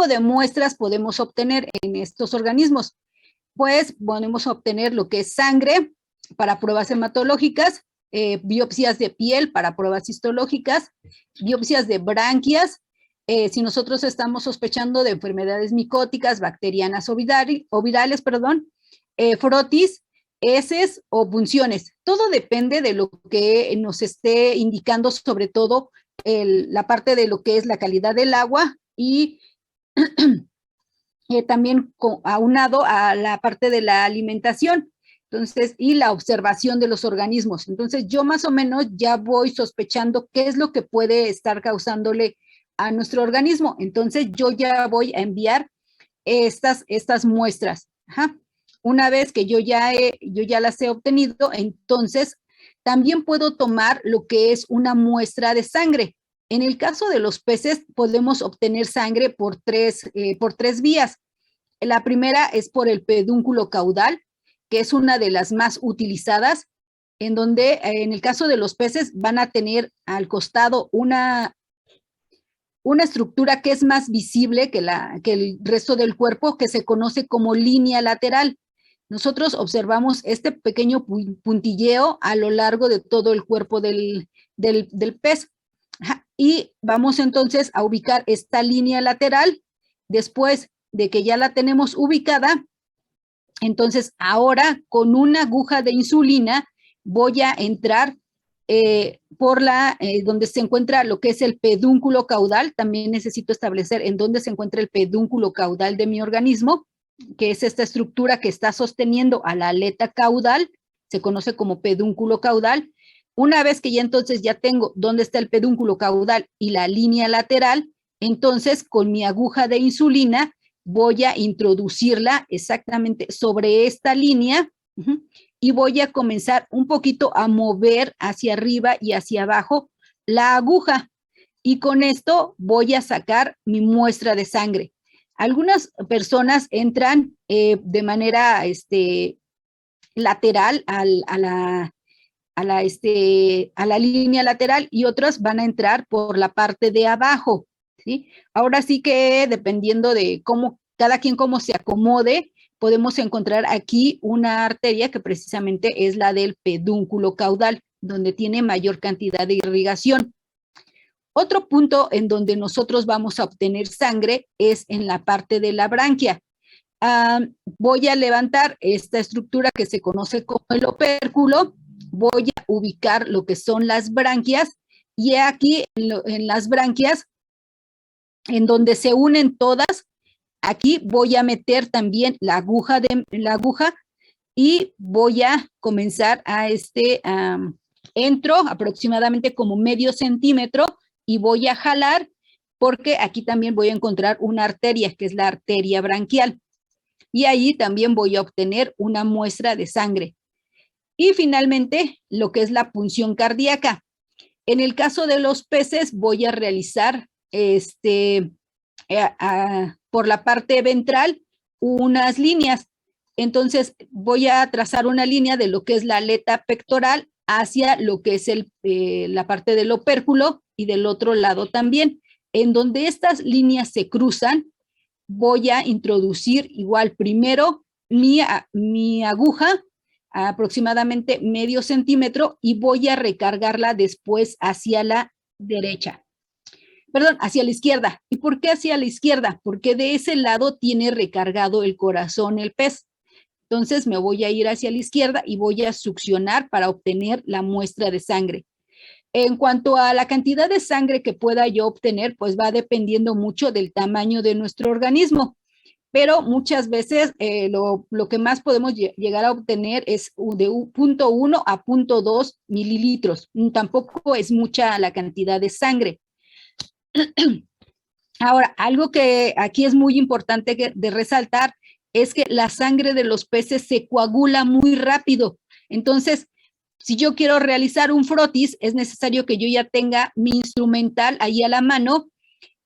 tipo de muestras podemos obtener en estos organismos? Pues podemos obtener lo que es sangre para pruebas hematológicas, biopsias de piel para pruebas histológicas, biopsias de branquias, si nosotros estamos sospechando de enfermedades micóticas, bacterianas o virales, frotis, heces o punciones. Todo depende de lo que nos esté indicando, sobre todo la parte de lo que es la calidad del agua y también aunado a la parte de la alimentación. Entonces, y la observación de los organismos. Entonces, yo más o menos ya voy sospechando qué es lo que puede estar causándole a nuestro organismo. Entonces, yo ya voy a enviar estas muestras. Ajá. Una vez que yo ya las he obtenido, entonces también puedo tomar lo que es una muestra de sangre. En el caso de los peces, podemos obtener sangre por tres vías. La primera es por el pedúnculo caudal, que es una de las más utilizadas, en donde en el caso de los peces van a tener al costado una estructura que es más visible que el resto del cuerpo, que se conoce como línea lateral. Nosotros observamos este pequeño puntilleo a lo largo de todo el cuerpo del pez. Y vamos entonces a ubicar esta línea lateral. Después de que ya la tenemos ubicada, entonces ahora con una aguja de insulina voy a entrar por donde se encuentra lo que es el pedúnculo caudal. También necesito establecer en dónde se encuentra el pedúnculo caudal de mi organismo, que es esta estructura que está sosteniendo a la aleta caudal, se conoce como pedúnculo caudal. Una vez que ya entonces ya tengo dónde está el pedúnculo caudal y la línea lateral, entonces con mi aguja de insulina voy a introducirla exactamente sobre esta línea y voy a comenzar un poquito a mover hacia arriba y hacia abajo la aguja. Y con esto voy a sacar mi muestra de sangre. Algunas personas entran de manera lateral a la línea lateral y otras van a entrar por la parte de abajo, ¿sí? Ahora sí que dependiendo de cada quien cómo se acomode, podemos encontrar aquí una arteria que precisamente es la del pedúnculo caudal, donde tiene mayor cantidad de irrigación. Otro punto en donde nosotros vamos a obtener sangre es en la parte de la branquia. Voy a levantar esta estructura que se conoce como el opérculo, voy a ubicar lo que son las branquias y aquí en las branquias, en donde se unen todas, aquí voy a meter también la aguja y voy a comenzar entro aproximadamente como medio centímetro y voy a jalar porque aquí también voy a encontrar una arteria que es la arteria branquial y ahí también voy a obtener una muestra de sangre. Y finalmente lo que es la punción cardíaca. En el caso de los peces voy a realizar por la parte ventral unas líneas. Entonces voy a trazar una línea de lo que es la aleta pectoral hacia lo que es la parte del opérculo y del otro lado también. En donde estas líneas se cruzan, voy a introducir igual primero mi aguja aproximadamente medio centímetro y voy a recargarla después hacia la derecha. Perdón, hacia la izquierda. ¿Y por qué hacia la izquierda? Porque de ese lado tiene recargado el corazón el pez. Entonces me voy a ir hacia la izquierda y voy a succionar para obtener la muestra de sangre. En cuanto a la cantidad de sangre que pueda yo obtener, pues va dependiendo mucho del tamaño de nuestro organismo. Pero muchas veces lo que más podemos llegar a obtener es de 0.1 a 0.2 mililitros. Tampoco es mucha la cantidad de sangre. Ahora, algo que aquí es muy importante de resaltar es que la sangre de los peces se coagula muy rápido. Entonces, si yo quiero realizar un frotis, es necesario que yo ya tenga mi instrumental ahí a la mano.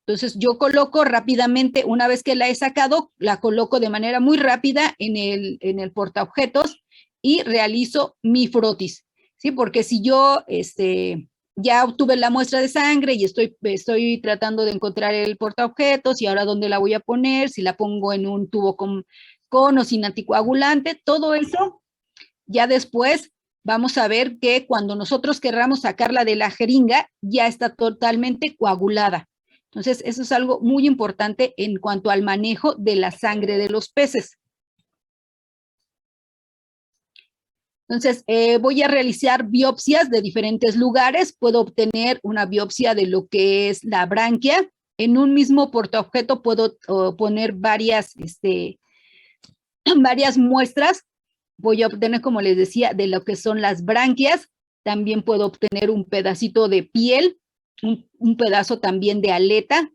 Entonces, yo coloco rápidamente, una vez que la he sacado, la coloco de manera muy rápida en el portaobjetos y realizo mi frotis, ¿sí? Porque si yo ya obtuve la muestra de sangre y estoy tratando de encontrar el portaobjetos y ahora dónde la voy a poner, si la pongo en un tubo con o sin anticoagulante, todo eso. Ya después vamos a ver que cuando nosotros querramos sacarla de la jeringa, ya está totalmente coagulada. Entonces, eso es algo muy importante en cuanto al manejo de la sangre de los peces. Entonces, voy a realizar biopsias de diferentes lugares. Puedo obtener una biopsia de lo que es la branquia. En un mismo portaobjeto puedo poner varias muestras. Voy a obtener, como les decía, de lo que son las branquias. También puedo obtener un pedacito de piel, un pedazo también de aleta,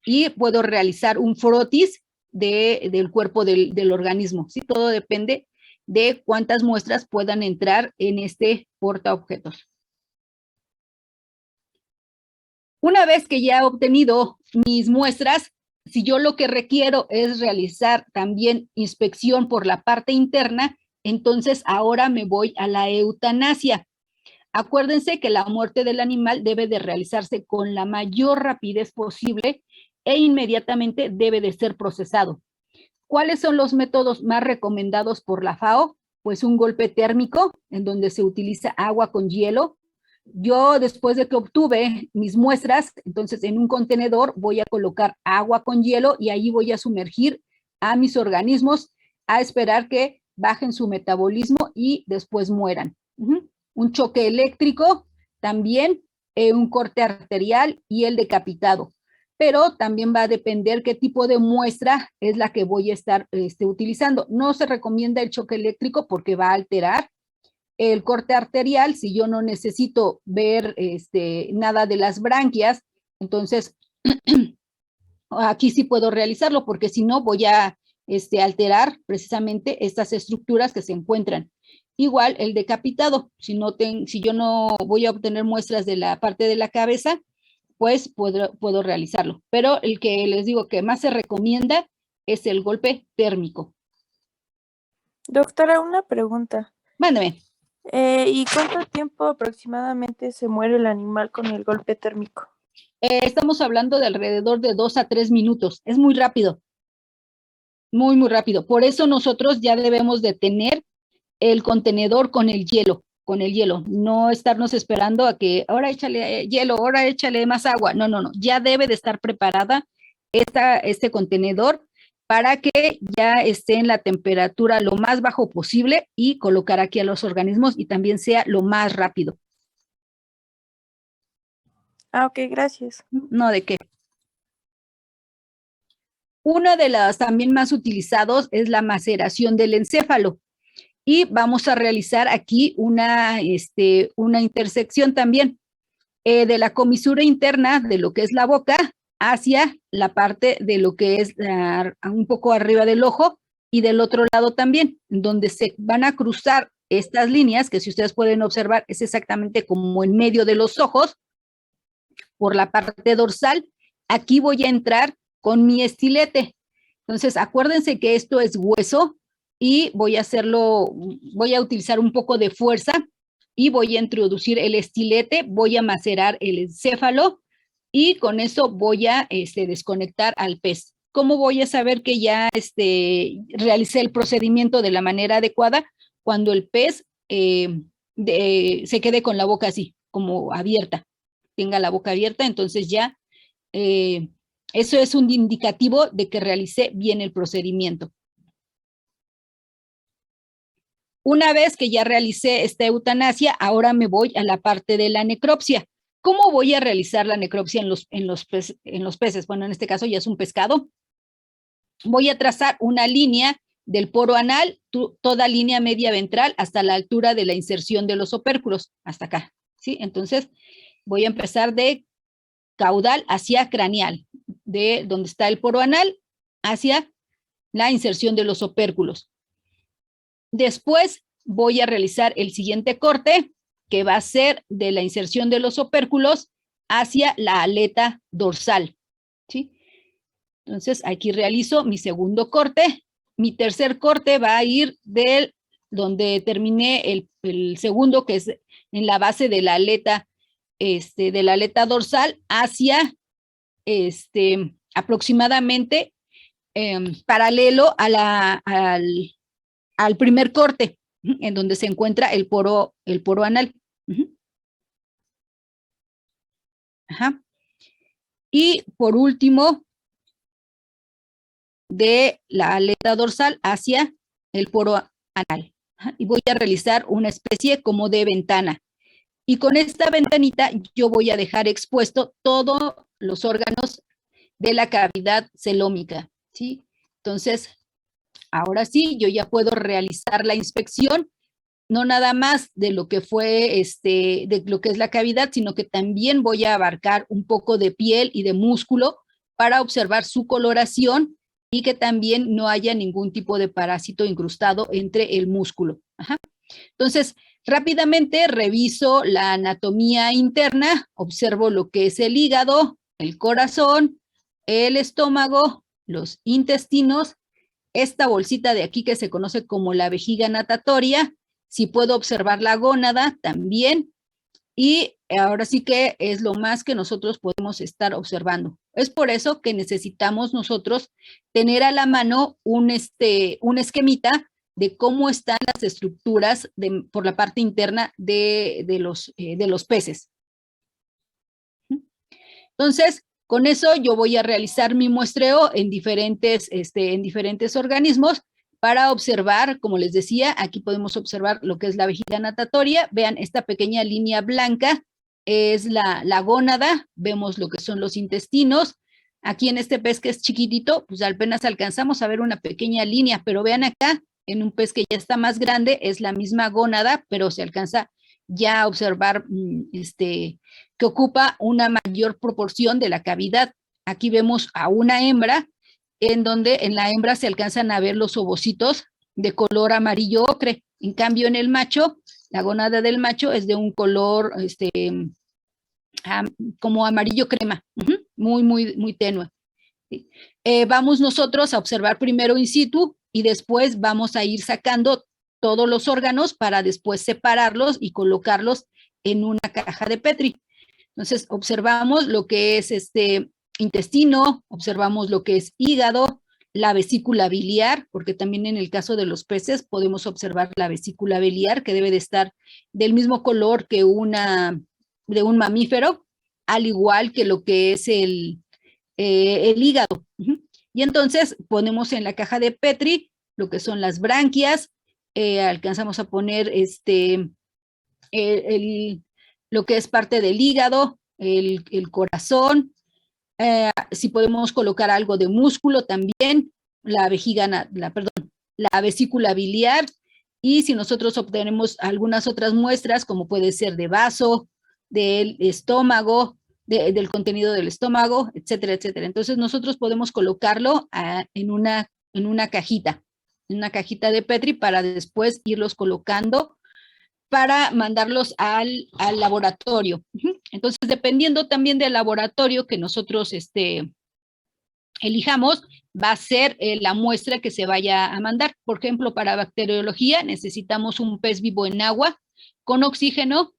y puedo realizar un frotis del cuerpo del organismo. ¿Sí? Todo depende de cuántas muestras puedan entrar en este portaobjetos. Una vez que ya he obtenido mis muestras, si yo lo que requiero es realizar también inspección por la parte interna, entonces ahora me voy a la eutanasia. Acuérdense que la muerte del animal debe de realizarse con la mayor rapidez posible e inmediatamente debe de ser procesado. ¿Cuáles son los métodos más recomendados por la FAO? Pues un golpe térmico, en donde se utiliza agua con hielo. Yo, después de que obtuve mis muestras, entonces en un contenedor voy a colocar agua con hielo y ahí voy a sumergir a mis organismos a esperar que bajen su metabolismo y después mueran. Un choque eléctrico, también un corte arterial y el decapitado. Pero también va a depender qué tipo de muestra es la que voy a estar utilizando. No se recomienda el choque eléctrico porque va a alterar. El corte arterial, si yo no necesito ver nada de las branquias, entonces aquí sí puedo realizarlo, porque si no voy a alterar precisamente estas estructuras que se encuentran. Igual el decapitado, si yo no voy a obtener muestras de la parte de la cabeza, pues puedo realizarlo. Pero el que les digo que más se recomienda es el golpe térmico. Doctora, una pregunta. Mándeme. ¿Y cuánto tiempo aproximadamente se muere el animal con el golpe térmico? Estamos hablando de alrededor de 2 a 3 minutos. Es muy rápido. Muy, muy rápido. Por eso nosotros ya debemos de tener el contenedor con el hielo, no estarnos esperando a que ahora échale hielo, ahora échale más agua. No, no, no. Ya debe de estar preparada este contenedor para que ya esté en la temperatura lo más bajo posible y colocar aquí a los organismos y también sea lo más rápido. Ok, gracias. No, ¿de qué? Uno de los también más utilizados es la maceración del encéfalo. Y vamos a realizar aquí una intersección también de la comisura interna de lo que es la boca hacia la parte de lo que es un poco arriba del ojo y del otro lado también, donde se van a cruzar estas líneas, que si ustedes pueden observar es exactamente como en medio de los ojos, por la parte dorsal. Aquí voy a entrar con mi estilete. Entonces, acuérdense que esto es hueso y voy a utilizar un poco de fuerza y voy a introducir el estilete, voy a macerar el encéfalo y con eso voy a desconectar al pez. ¿Cómo voy a saber que ya realicé el procedimiento de la manera adecuada? Cuando el pez se quede con la boca así, como abierta, tenga la boca abierta, entonces ya eso es un indicativo de que realicé bien el procedimiento. Una vez que ya realicé esta eutanasia, ahora me voy a la parte de la necropsia. ¿Cómo voy a realizar la necropsia en los peces? Bueno, en este caso ya es un pescado. Voy a trazar una línea del poro anal, toda línea media ventral hasta la altura de la inserción de los opérculos, hasta acá, ¿sí? Entonces, voy a empezar de caudal hacia craneal, de donde está el poro anal hacia la inserción de los opérculos. Después voy a realizar el siguiente corte, que va a ser de la inserción de los opérculos hacia la aleta dorsal, ¿sí? Entonces, aquí realizo mi segundo corte. Mi tercer corte va a ir de donde terminé el segundo, que es en la base de la aleta de la aleta dorsal hacia aproximadamente paralelo al primer corte, en donde se encuentra el poro anal. Ajá. Y por último, de la aleta dorsal hacia el poro anal. Ajá. Y voy a realizar una especie como de ventana. Y con esta ventanita yo voy a dejar expuesto todos los órganos de la cavidad celómica, ¿sí? Entonces, ahora sí, yo ya puedo realizar la inspección, no nada más de lo que fue, de lo que es la cavidad, sino que también voy a abarcar un poco de piel y de músculo para observar su coloración y que también no haya ningún tipo de parásito incrustado entre el músculo. Ajá. Entonces, rápidamente reviso la anatomía interna, observo lo que es el hígado, el corazón, el estómago, los intestinos, esta bolsita de aquí que se conoce como la vejiga natatoria, si puedo observar la gónada también, y ahora sí que es lo más que nosotros podemos estar observando. Es por eso que necesitamos nosotros tener a la mano un esquemita de cómo están las estructuras por la parte interna de los peces. Entonces, con eso yo voy a realizar mi muestreo en diferentes organismos para observar, como les decía, aquí podemos observar lo que es la vejiga natatoria. Vean, esta pequeña línea blanca es la gónada, vemos lo que son los intestinos. Aquí en este pez que es chiquitito, pues apenas alcanzamos a ver una pequeña línea, pero vean acá, en un pez que ya está más grande, es la misma gónada, pero se alcanza ya a observar que ocupa una mayor proporción de la cavidad. Aquí vemos a una hembra, en donde en la hembra se alcanzan a ver los ovocitos de color amarillo ocre. En cambio, en el macho, la gónada del macho es de un color como amarillo crema, muy, muy, muy tenue. Vamos nosotros a observar primero in situ y después vamos a ir sacando todos los órganos para después separarlos y colocarlos en una caja de Petri. Entonces, observamos lo que es intestino, observamos lo que es hígado, la vesícula biliar, porque también en el caso de los peces podemos observar la vesícula biliar, que debe de estar del mismo color que de un mamífero, al igual que lo que es el hígado. Y entonces ponemos en la caja de Petri lo que son las branquias, alcanzamos a poner lo que es parte del hígado, el corazón, si podemos colocar algo de músculo también, la vesícula biliar, y si nosotros obtenemos algunas otras muestras, como puede ser de vaso, del estómago, del contenido del estómago, etcétera, etcétera. Entonces nosotros podemos colocarlo en una cajita de Petri para después irlos colocando para mandarlos al laboratorio. Entonces, dependiendo también del laboratorio que nosotros elijamos, va a ser la muestra que se vaya a mandar. Por ejemplo, para bacteriología necesitamos un pez vivo en agua con oxígeno.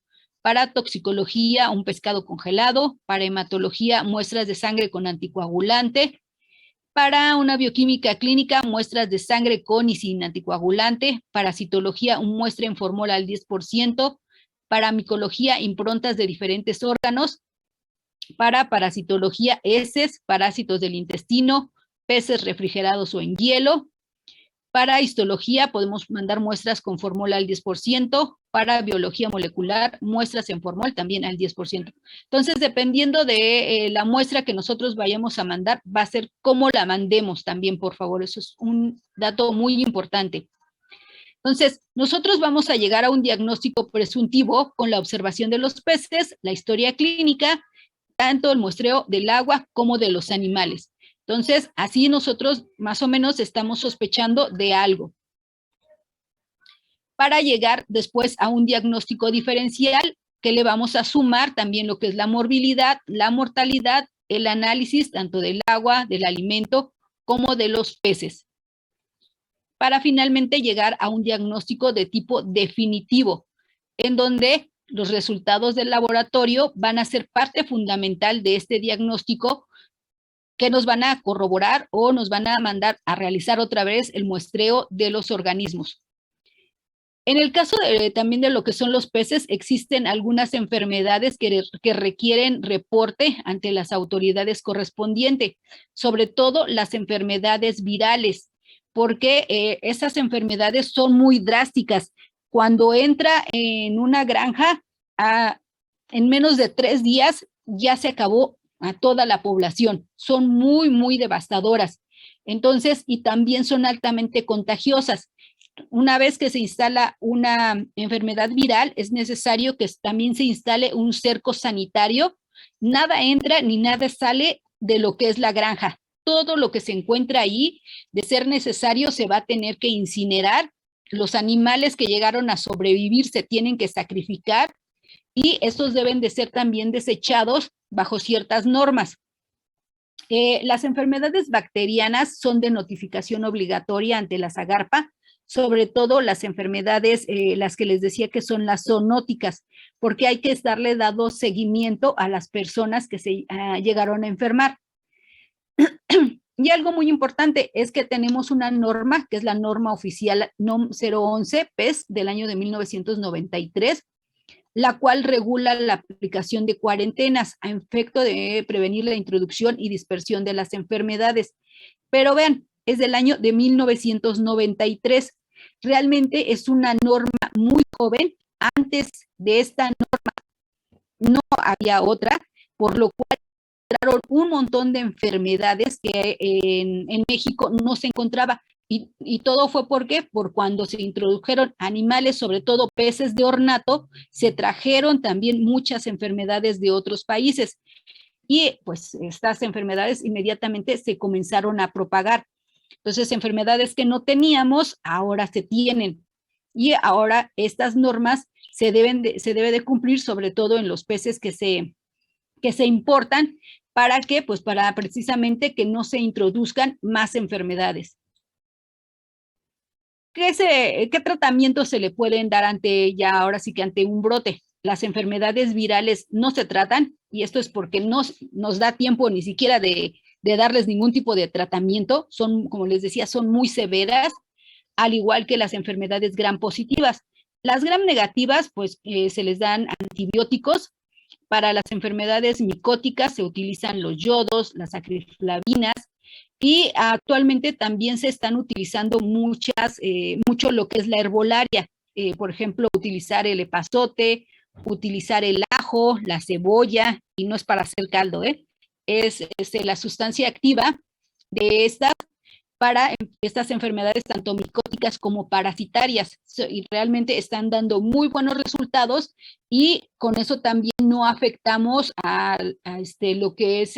Para toxicología, un pescado congelado. Para hematología, muestras de sangre con anticoagulante. Para una bioquímica clínica, muestras de sangre con y sin anticoagulante. Para citología, un muestra en formol al 10%. Para micología, improntas de diferentes órganos. Para parasitología, heces, parásitos del intestino, peces refrigerados o en hielo. Para histología podemos mandar muestras con formol al 10%, para biología molecular, muestras en formol también al 10%. Entonces, dependiendo de la muestra que nosotros vayamos a mandar, va a ser cómo la mandemos también, por favor. Eso es un dato muy importante. Entonces, nosotros vamos a llegar a un diagnóstico presuntivo con la observación de los peces, la historia clínica, tanto el muestreo del agua como de los animales. Entonces, así nosotros más o menos estamos sospechando de algo. Para llegar después a un diagnóstico diferencial, que le vamos a sumar también lo que es la morbilidad, la mortalidad, el análisis tanto del agua, del alimento, como de los peces. Para finalmente llegar a un diagnóstico de tipo definitivo, en donde los resultados del laboratorio van a ser parte fundamental de este diagnóstico que nos van a corroborar o nos van a mandar a realizar otra vez el muestreo de los organismos. En el caso también de lo que son los peces, existen algunas enfermedades que requieren reporte ante las autoridades correspondientes, sobre todo las enfermedades virales, porque esas enfermedades son muy drásticas. Cuando entra en una granja, en menos de 3 días ya se acabó a toda la población. Son muy, muy devastadoras. Entonces, y también son altamente contagiosas. Una vez que se instala una enfermedad viral, es necesario que también se instale un cerco sanitario. Nada entra ni nada sale de lo que es la granja. Todo lo que se encuentra ahí, de ser necesario, se va a tener que incinerar. Los animales que llegaron a sobrevivir se tienen que sacrificar y estos deben de ser también desechados bajo ciertas normas. Las enfermedades bacterianas son de notificación obligatoria ante la SAGARPA, sobre todo las enfermedades, las que les decía que son las zoonóticas, porque hay que darle dado seguimiento a las personas que se llegaron a enfermar. Y algo muy importante es que tenemos una norma, que es la norma oficial NOM 011 PES del año de 1993, la cual regula la aplicación de cuarentenas a efecto de prevenir la introducción y dispersión de las enfermedades. Pero vean, es del año de 1993. Realmente es una norma muy joven. Antes de esta norma no había otra, por lo cual encontraron un montón de enfermedades que en México no se encontraba. Y todo fue ¿por qué? Por cuando se introdujeron animales, sobre todo peces de ornato, se trajeron también muchas enfermedades de otros países. Y pues estas enfermedades inmediatamente se comenzaron a propagar. Entonces, enfermedades que no teníamos, ahora se tienen. Y ahora estas normas se debe de cumplir, sobre todo en los peces que se importan. ¿Para qué? Pues para precisamente que no se introduzcan más enfermedades. ¿Qué tratamientos se le pueden dar ahora sí que ante un brote? Las enfermedades virales no se tratan, y esto es porque no nos da tiempo ni siquiera de darles ningún tipo de tratamiento. Son, como les decía, son muy severas, al igual que las enfermedades gram positivas. Las gram negativas, pues se les dan antibióticos. Para las enfermedades micóticas se utilizan los yodos, las acriflavinas, y actualmente también se están utilizando mucho lo que es la herbolaria. Por ejemplo, utilizar el epazote, utilizar el ajo, la cebolla, y no es para hacer caldo, es la sustancia activa de estas para estas enfermedades tanto micóticas como parasitarias, y realmente están dando muy buenos resultados, y con eso también no afectamos a lo que es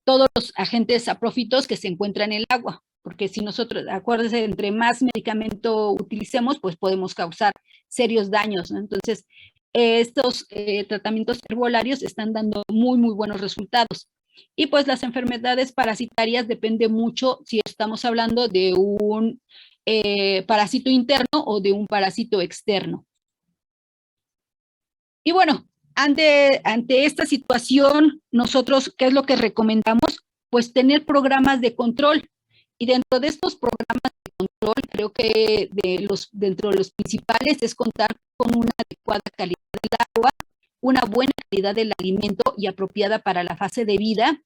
todos los agentes saprófitos que se encuentran en el agua, porque si nosotros, acuérdense, entre más medicamento utilicemos, pues podemos causar serios daños, ¿no? Entonces, estos tratamientos herbolarios están dando muy, muy buenos resultados. Y pues las enfermedades parasitarias depende mucho si estamos hablando de un parásito interno o de un parásito externo. Y bueno, ante esta situación, nosotros, ¿qué es lo que recomendamos? Pues tener programas de control. Y dentro de estos programas de control, creo que dentro de los principales es contar con una adecuada calidad del agua, una buena calidad del alimento y apropiada para la fase de vida,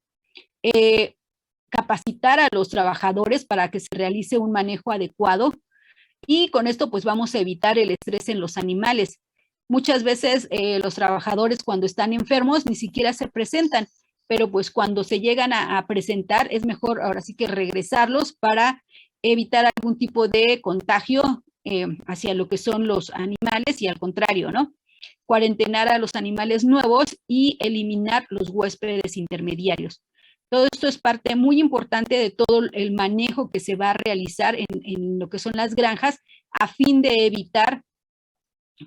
capacitar a los trabajadores para que se realice un manejo adecuado, y con esto pues vamos a evitar el estrés en los animales. Muchas veces los trabajadores cuando están enfermos ni siquiera se presentan, pero pues cuando se llegan a presentar es mejor ahora sí que regresarlos para evitar algún tipo de contagio hacia lo que son los animales, y al contrario, ¿no? Cuarentenar a los animales nuevos y eliminar los huéspedes intermediarios. Todo esto es parte muy importante de todo el manejo que se va a realizar en lo que son las granjas, a fin de evitar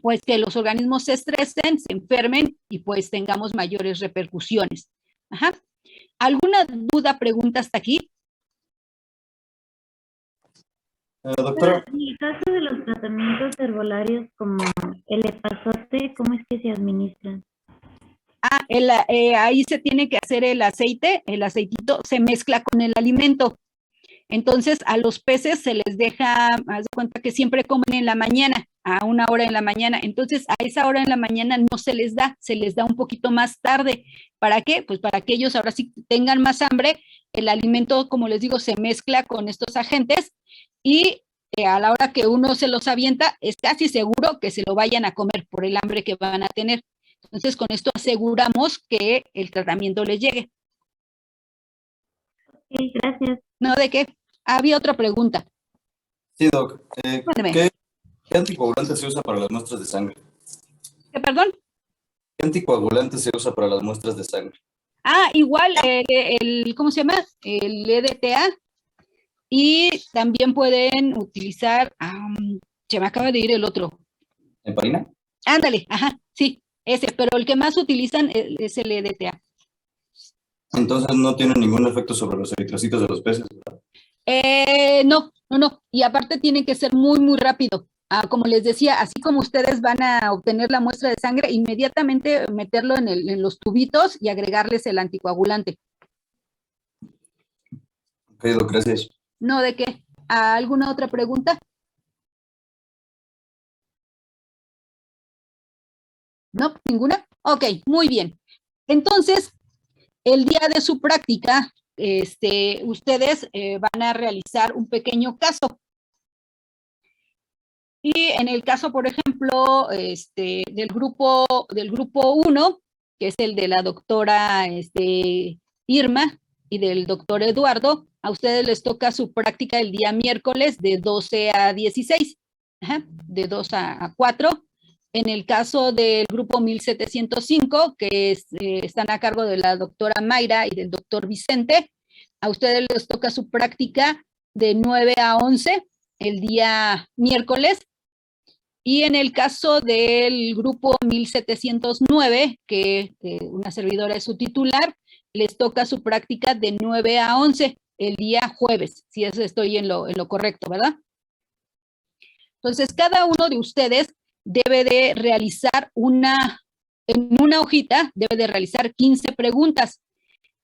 pues que los organismos se estresen, se enfermen y pues tengamos mayores repercusiones. Ajá. ¿Alguna duda, pregunta hasta aquí? Doctora, En el caso de los tratamientos herbolarios como el epazote, ¿cómo es que se administran? Ahí se tiene que hacer el aceite, el aceitito se mezcla con el alimento. Entonces a los peces se les deja, haz de cuenta que siempre comen en la mañana, a una hora en la mañana. Entonces a esa hora en la mañana no se les da un poquito más tarde. ¿Para qué? Pues para que ellos ahora sí tengan más hambre. El alimento, como les digo, se mezcla con estos agentes y a la hora que uno se los avienta, es casi seguro que se lo vayan a comer por el hambre que van a tener. Entonces, con esto aseguramos que el tratamiento les llegue. Ok, gracias. ¿No de qué? Había otra pregunta. sí, Doc. Mándeme. ¿Qué anticoagulante se usa para las muestras de sangre? ¿Qué, perdón? ¿Qué anticoagulante se usa para las muestras de sangre? Igual, ¿cómo se llama? El EDTA. Y también pueden utilizar, se me acaba de ir el otro. ¿Heparina? Ándale, ajá, sí, ese, pero el que más utilizan es el EDTA. Entonces no tiene ningún efecto sobre los eritrocitos de los peces, ¿verdad? No. Y aparte tiene que ser muy, muy rápido. Como les decía, así como ustedes van a obtener la muestra de sangre, inmediatamente meterlo en los tubitos y agregarles el anticoagulante. Ok, Doc, gracias. No, ¿de qué? ¿Alguna otra pregunta? ¿No? ¿Ninguna? Ok, muy bien. Entonces, el día de su práctica, ustedes van a realizar un pequeño caso. Y en el caso, por ejemplo, del grupo 1, que es el de la doctora Irma y del doctor Eduardo, a ustedes les toca su práctica el día miércoles de 12 a 16, de 2 a 4. En el caso del grupo 1705, que están a cargo de la doctora Mayra y del doctor Vicente, a ustedes les toca su práctica de 9 a 11 el día miércoles. Y en el caso del grupo 1709, que una servidora es su titular, les toca su práctica de 9 a 11 el día jueves, si eso estoy en lo correcto, ¿verdad? Entonces, cada uno de ustedes debe de realizar en una hojita, debe de realizar 15 preguntas.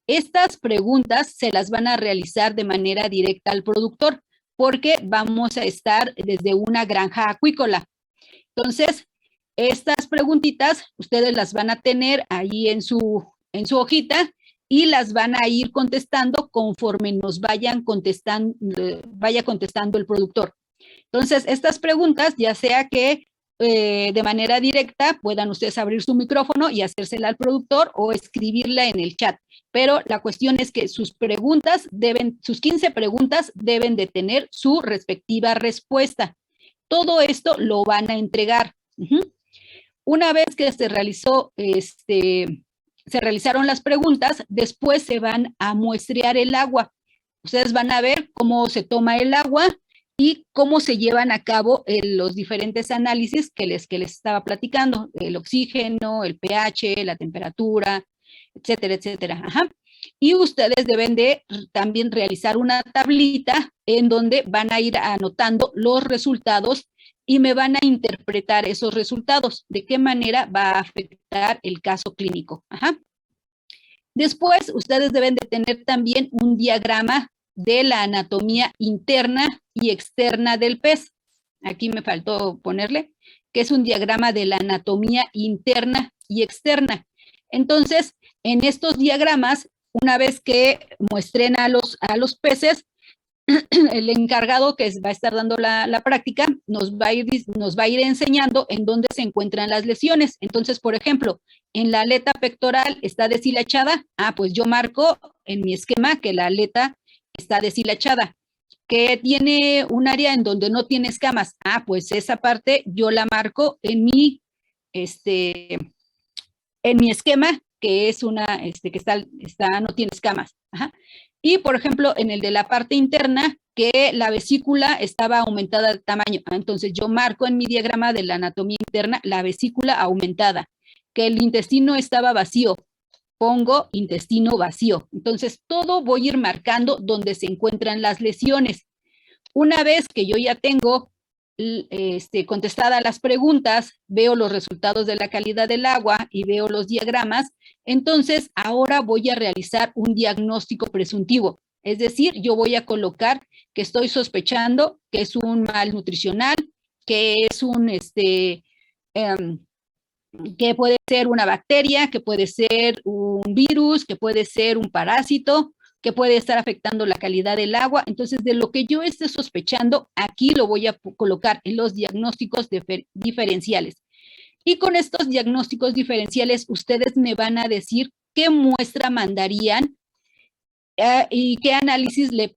Estas preguntas se las van a realizar de manera directa al productor, porque vamos a estar desde una granja acuícola. Entonces, estas preguntitas ustedes las van a tener ahí en su hojita y las van a ir contestando conforme nos vaya contestando el productor. Entonces, estas preguntas, ya sea que de manera directa puedan ustedes abrir su micrófono y hacérsela al productor o escribirla en el chat. Pero la cuestión es que sus 15 preguntas deben de tener su respectiva respuesta. Todo esto lo van a entregar. Una vez que se realizaron las preguntas, después se van a muestrear el agua. Ustedes van a ver cómo se toma el agua y cómo se llevan a cabo los diferentes análisis que les estaba platicando, el oxígeno, el pH, la temperatura, etcétera, etcétera. Y ustedes deben de también realizar una tablita en donde van a ir anotando los resultados y me van a interpretar esos resultados, de qué manera va a afectar el caso clínico. Después, ustedes deben de tener también un diagrama de la anatomía interna y externa del pez. Aquí me faltó ponerle, que es un diagrama de la anatomía interna y externa. Entonces, en estos diagramas, una vez que muestren a los peces, el encargado que va a estar dando la práctica nos va a ir enseñando en dónde se encuentran las lesiones. Entonces, por ejemplo, en la aleta pectoral está deshilachada. Pues yo marco en mi esquema que la aleta está deshilachada. Que tiene un área en donde no tiene escamas. Pues esa parte yo la marco en mi esquema, que es que no tiene escamas. Y, por ejemplo, en el de la parte interna, que la vesícula estaba aumentada de tamaño. Entonces, yo marco en mi diagrama de la anatomía interna la vesícula aumentada. Que el intestino estaba vacío. Pongo intestino vacío. Entonces, todo voy a ir marcando donde se encuentran las lesiones. Una vez que yo ya tengo contestadas las preguntas, veo los resultados de la calidad del agua y veo los diagramas, entonces ahora voy a realizar un diagnóstico presuntivo. Es decir, yo voy a colocar que estoy sospechando que es un mal nutricional, que es que puede ser una bacteria, que puede ser un virus, que puede ser un parásito, que puede estar afectando la calidad del agua. Entonces, de lo que yo esté sospechando, aquí lo voy a colocar en los diagnósticos diferenciales. Y con estos diagnósticos diferenciales, ustedes me van a decir qué muestra mandarían y qué análisis le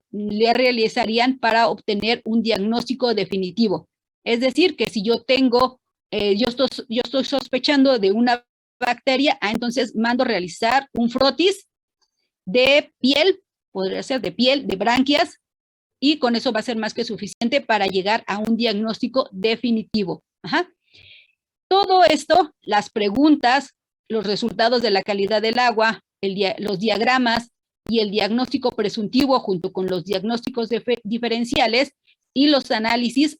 realizarían para obtener un diagnóstico definitivo. Es decir, que si yo tengo, yo estoy sospechando de una bacteria, entonces mando realizar un frotis de piel, podría ser de piel, de branquias, y con eso va a ser más que suficiente para llegar a un diagnóstico definitivo. Ajá. Todo esto, las preguntas, los resultados de la calidad del agua, los diagramas y el diagnóstico presuntivo junto con los diagnósticos diferenciales y los análisis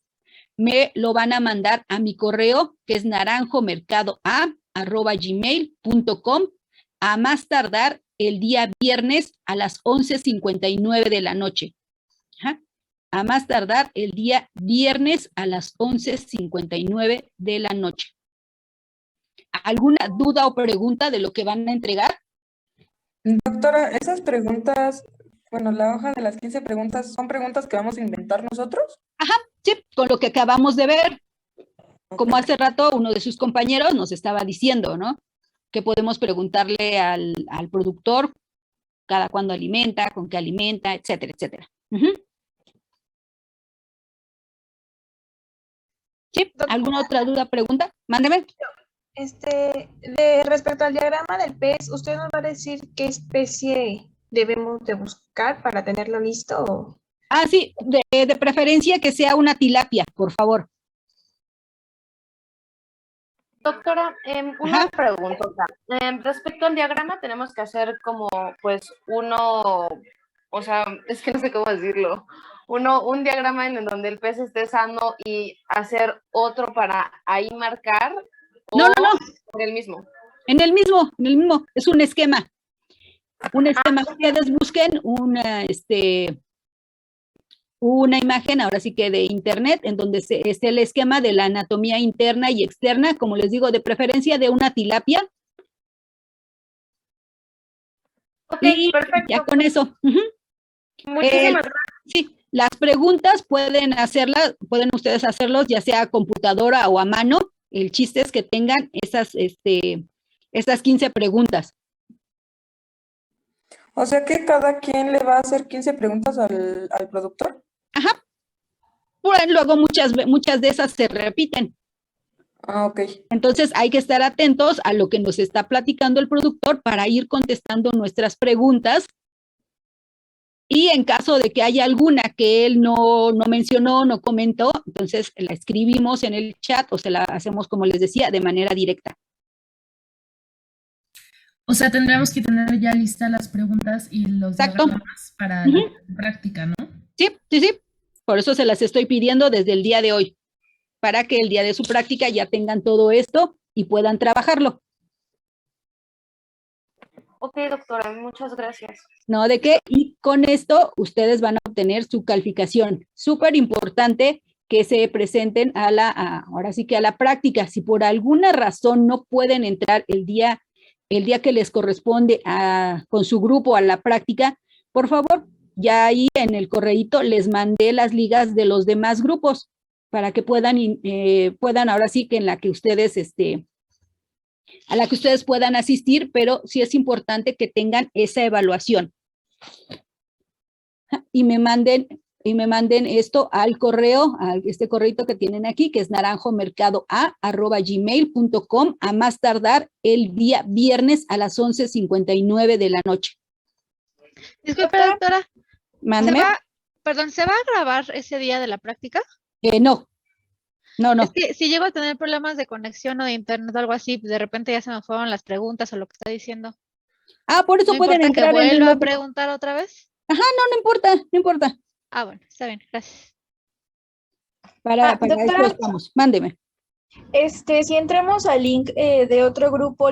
me lo van a mandar a mi correo, que es naranjomercadoa@gmail.com, a más tardar el día viernes a las 11:59 de la noche. Ajá. A más tardar el día viernes a las 11:59 de la noche. ¿Alguna duda o pregunta de lo que van a entregar? Doctora, esas preguntas, bueno, la hoja de las 15 preguntas, ¿son preguntas que vamos a inventar nosotros? Ajá, sí, con lo que acabamos de ver. Como hace rato uno de sus compañeros nos estaba diciendo, ¿no? Que podemos preguntarle al productor cada cuándo alimenta, con qué alimenta, etcétera, etcétera. ¿Sí? ¿Alguna otra duda, pregunta? Mándeme. Respecto al diagrama del pez, ¿usted nos va a decir qué especie debemos de buscar para tenerlo listo? Ah, sí, de preferencia que sea una tilapia, por favor. Doctora, una pregunta. Respecto al diagrama, tenemos que hacer como, pues, o sea, es que no sé cómo decirlo, un diagrama en donde el pez esté sano y hacer otro para ahí marcar. No. En el mismo. En el mismo, es un esquema. Ustedes busquen una imagen, ahora sí que de internet, en donde esté el esquema de la anatomía interna y externa, como les digo, de preferencia de una tilapia. Ok, y perfecto. Ya con eso. Muchísimas gracias. Sí, las preguntas pueden ustedes hacerlos ya sea a computadora o a mano. El chiste es que tengan esas 15 preguntas. O sea que cada quien le va a hacer 15 preguntas al productor. Ajá. Luego muchas de esas se repiten. Ah, ok. Entonces hay que estar atentos a lo que nos está platicando el productor para ir contestando nuestras preguntas. Y en caso de que haya alguna que él no mencionó, no comentó, entonces la escribimos en el chat o se la hacemos, como les decía, de manera directa. O sea, tendríamos que tener ya listas las preguntas y los diagramas para la práctica, ¿no? Sí. Por eso se las estoy pidiendo desde el día de hoy, para que el día de su práctica ya tengan todo esto y puedan trabajarlo. Ok, doctora, muchas gracias. No, ¿de qué? Y con esto ustedes van a obtener su calificación. Súper importante que se presenten ahora sí que a la práctica. Si por alguna razón no pueden entrar el día que les corresponde con su grupo a la práctica, por favor, ya ahí en el correíto les mandé las ligas de los demás grupos para que puedan ahora sí que en la que ustedes a la que ustedes puedan asistir, pero sí es importante que tengan esa evaluación. Y me manden esto al correo, a este correito que tienen aquí, que es naranjomercadoa@gmail.com, a más tardar el día viernes a las 11:59 de la noche. Disculpe, doctora. Mándeme. ¿Se va a grabar ese día de la práctica? No. Es que si llego a tener problemas de conexión o de internet o algo así, de repente ya se me fueron las preguntas o lo que está diciendo. Por eso ¿No pueden importa entrar que vuelva a preguntar otra vez? Ajá, no importa. Bueno, está bien, gracias. Para eso doctora, estamos. Mándeme. si entramos al link de otro grupo,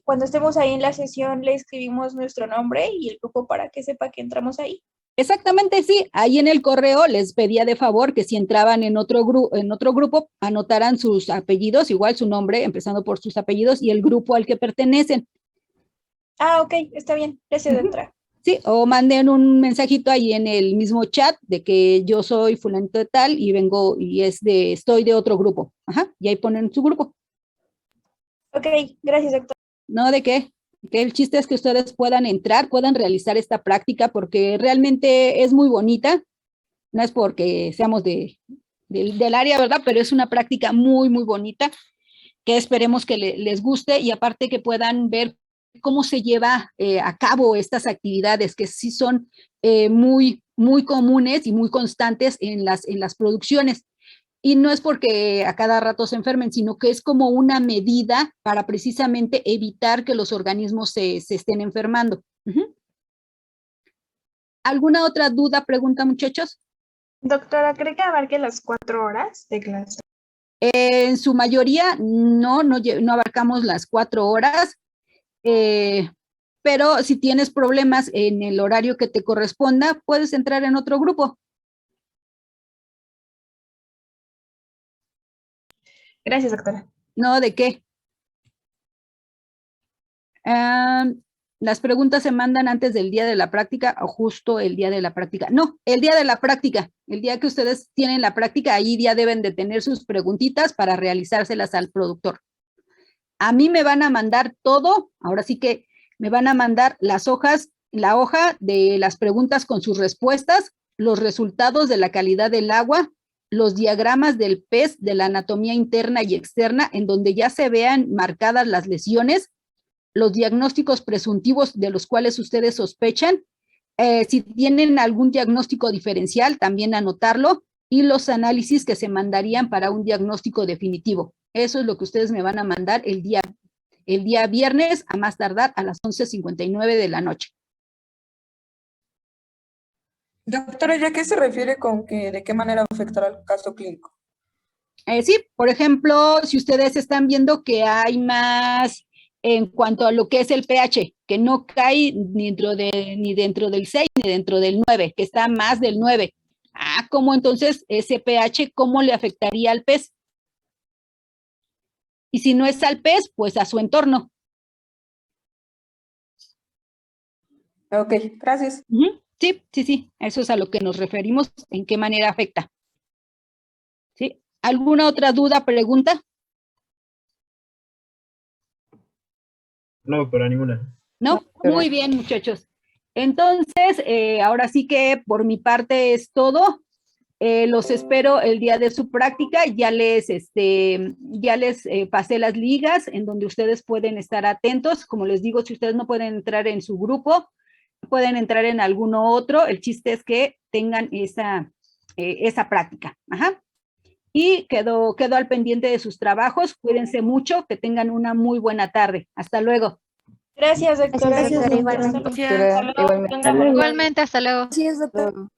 cuando estemos ahí en la sesión, le escribimos nuestro nombre y el grupo para que sepa que entramos ahí. Exactamente, sí. Ahí en el correo les pedía de favor que si entraban en otro grupo, anotaran sus apellidos, igual su nombre, empezando por sus apellidos y el grupo al que pertenecen. Ah, ok, está bien. Gracias, doctora. Sí, o manden un mensajito ahí en el mismo chat de que yo soy fulanito de tal y vengo y estoy de otro grupo. Ajá, y ahí ponen su grupo. Ok, gracias, doctora. No, ¿de qué? Que el chiste es que ustedes puedan entrar, puedan realizar esta práctica porque realmente es muy bonita. No es porque seamos del área, ¿verdad? Pero es una práctica muy, muy bonita que esperemos que les guste y aparte que puedan ver cómo se lleva a cabo estas actividades que sí son muy, muy comunes y muy constantes en las producciones. Y no es porque a cada rato se enfermen, sino que es como una medida para precisamente evitar que los organismos se estén enfermando. ¿Alguna otra duda, pregunta, muchachos? Doctora, ¿cree que abarque las 4 horas de clase? En su mayoría no abarcamos las 4 horas, pero si tienes problemas en el horario que te corresponda, puedes entrar en otro grupo. Gracias, doctora. No, ¿de qué? Las preguntas se mandan antes del día de la práctica o justo el día de la práctica. No, el día de la práctica, el día que ustedes tienen la práctica, ahí ya deben de tener sus preguntitas para realizárselas al productor. A mí me van a mandar todo, ahora sí que me van a mandar las hojas, la hoja de las preguntas con sus respuestas, los resultados de la calidad del agua, los diagramas del pez, de la anatomía interna y externa, en donde ya se vean marcadas las lesiones, los diagnósticos presuntivos de los cuales ustedes sospechan, si tienen algún diagnóstico diferencial, también anotarlo, y los análisis que se mandarían para un diagnóstico definitivo. Eso es lo que ustedes me van a mandar el día viernes, a más tardar a las 11:59 de la noche. Doctora, ¿ya qué se refiere con que de qué manera afectará el caso clínico? Sí, por ejemplo, si ustedes están viendo que hay más en cuanto a lo que es el pH, que no cae ni dentro del 6 ni dentro del 9, que está más del 9. ¿Cómo entonces ese pH, cómo le afectaría al pez? Y si no es al pez, pues a su entorno. Ok, gracias. Sí, eso es a lo que nos referimos, en qué manera afecta. ¿Sí? ¿Alguna otra duda, pregunta? No, pero ninguna. ¿No? Muy bien, muchachos. Entonces, ahora sí que por mi parte es todo. Los espero el día de su práctica. Ya les pasé las ligas en donde ustedes pueden estar atentos. Como les digo, si ustedes no pueden entrar en su grupo, pueden entrar en alguno otro. El chiste es que tengan esa práctica. Ajá. Y quedo al pendiente de sus trabajos. Cuídense mucho, que tengan una muy buena tarde. Hasta luego. Gracias, doctora. Gracias, Igualmente. doctora. Hasta luego. Igualmente, hasta luego. Gracias, doctora.